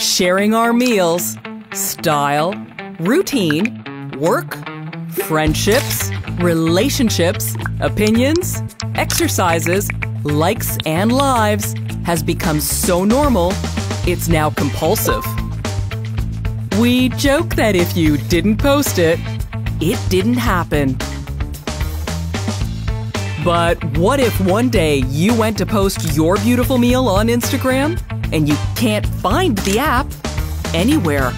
sharing our meals, style, routine, work, friendships, relationships, opinions, exercises, likes, and lives has become so normal, it's now compulsive. We joke that if you didn't post it, it didn't happen. But what if one day you went to post your beautiful meal on Instagram and you can't find the app anywhere?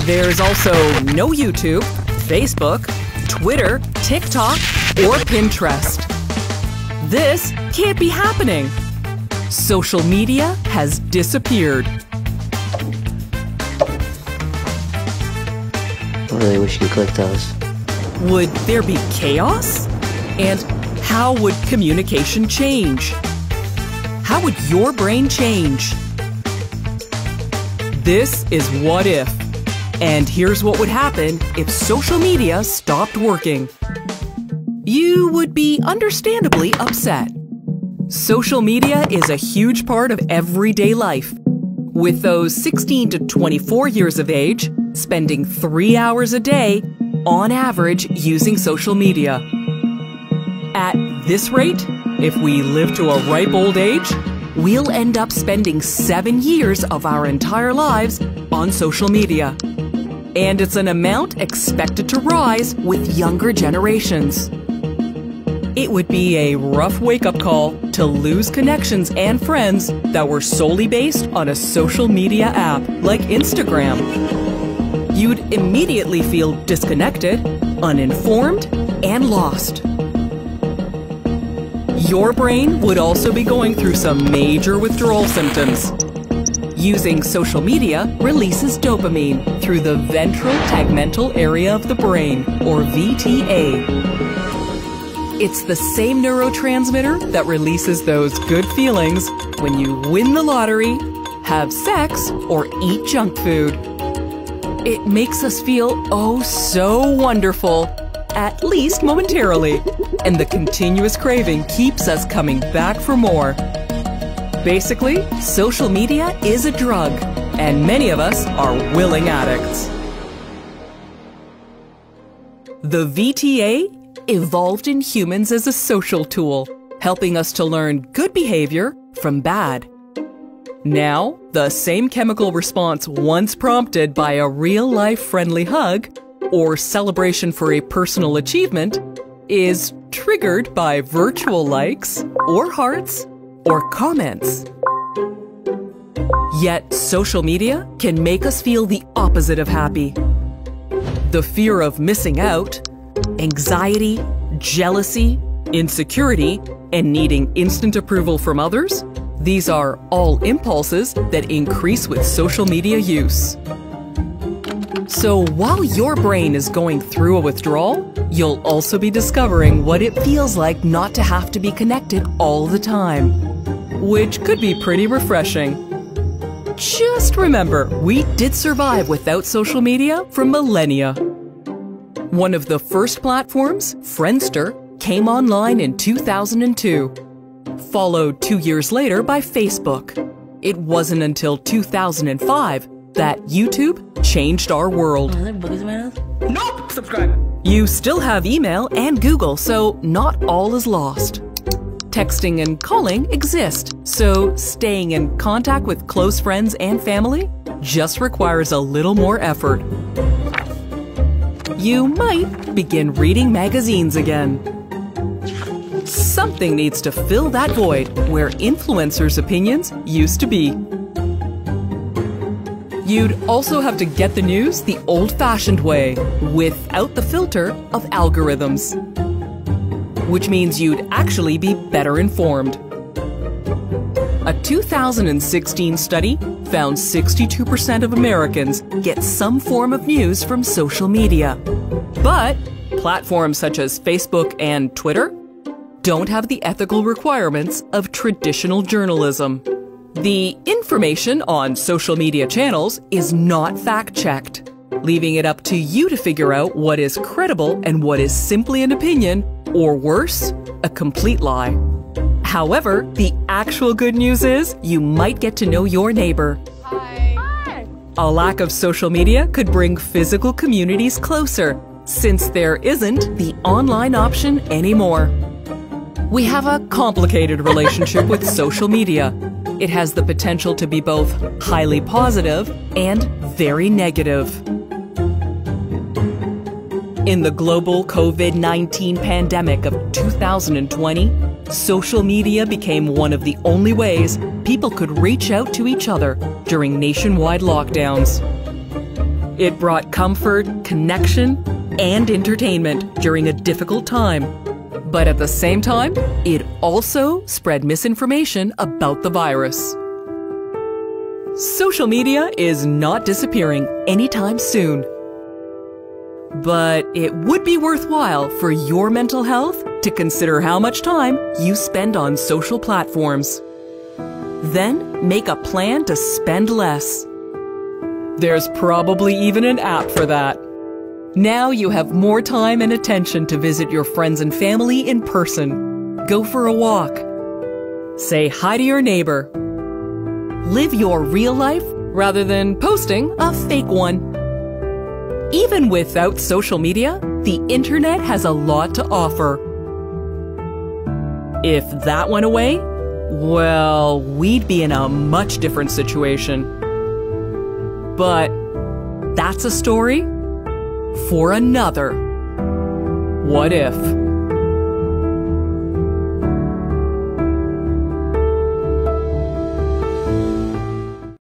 There's also no YouTube, Facebook, Twitter, TikTok, or Pinterest. This can't be happening. Social media has disappeared. I really wish you clicked those. Would there be chaos? And how would communication change? How would your brain change? This is What If. And here's what would happen if social media stopped working. You would be understandably upset. Social media is a huge part of everyday life. With those 16 to 24 years of age, spending 3 hours a day, on average, using social media. At this rate, if we live to a ripe old age, we'll end up spending 7 years of our entire lives on social media. And it's an amount expected to rise with younger generations. It would be a rough wake-up call to lose connections and friends that were solely based on a social media app like Instagram. You'd immediately feel disconnected, uninformed, and lost. Your brain would also be going through some major withdrawal symptoms. Using social media releases dopamine through the ventral tegmental area of the brain, or VTA. It's the same neurotransmitter that releases those good feelings when you win the lottery, have sex, or eat junk food. It makes us feel oh so wonderful, at least momentarily, and the continuous craving keeps us coming back for more. Basically, social media is a drug, and many of us are willing addicts. The VTA evolved in humans as a social tool, helping us to learn good behavior from bad. Now, the same chemical response once prompted by a real-life friendly hug or celebration for a personal achievement is triggered by virtual likes or hearts or comments. Yet, social media can make us feel the opposite of happy. The fear of missing out, anxiety, jealousy, insecurity, and needing instant approval from others, these are all impulses that increase with social media use. So while your brain is going through a withdrawal, you'll also be discovering what it feels like not to have to be connected all the time, which could be pretty refreshing. Just remember, we did survive without social media for millennia. One of the first platforms, Friendster, came online in 2002, followed 2 years later by Facebook. It wasn't until 2005 that YouTube changed our world. Nope! Subscribe! You still have email and Google, so not all is lost. Texting and calling exist, so staying in contact with close friends and family just requires a little more effort. You might begin reading magazines again. Something needs to fill that void where influencers' opinions used to be. You'd also have to get the news the old-fashioned way, without the filter of algorithms. Which means you'd actually be better informed. A 2016 study found 62% of Americans get some form of news from social media. But platforms such as Facebook and Twitter don't have the ethical requirements of traditional journalism. The information on social media channels is not fact-checked, leaving it up to you to figure out what is credible and what is simply an opinion, or worse, a complete lie. However, the actual good news is you might get to know your neighbor. A lack of social media could bring physical communities closer, since there isn't the online option anymore. We have a complicated relationship with social media. It has the potential to be both highly positive and very negative. In the global COVID-19 pandemic of 2020, social media became one of the only ways people could reach out to each other during nationwide lockdowns. It brought comfort, connection, and entertainment during a difficult time. But at the same time, it also spread misinformation about the virus. Social media is not disappearing anytime soon. But it would be worthwhile for your mental health to consider how much time you spend on social platforms. Then make a plan to spend less. There's probably even an app for that. Now you have more time and attention to visit your friends and family in person. Go for a walk. Say hi to your neighbor. Live your real life rather than posting a fake one. Even without social media, the internet has a lot to offer. If that went away, well, we'd be in a much different situation. But that's a story for another What If.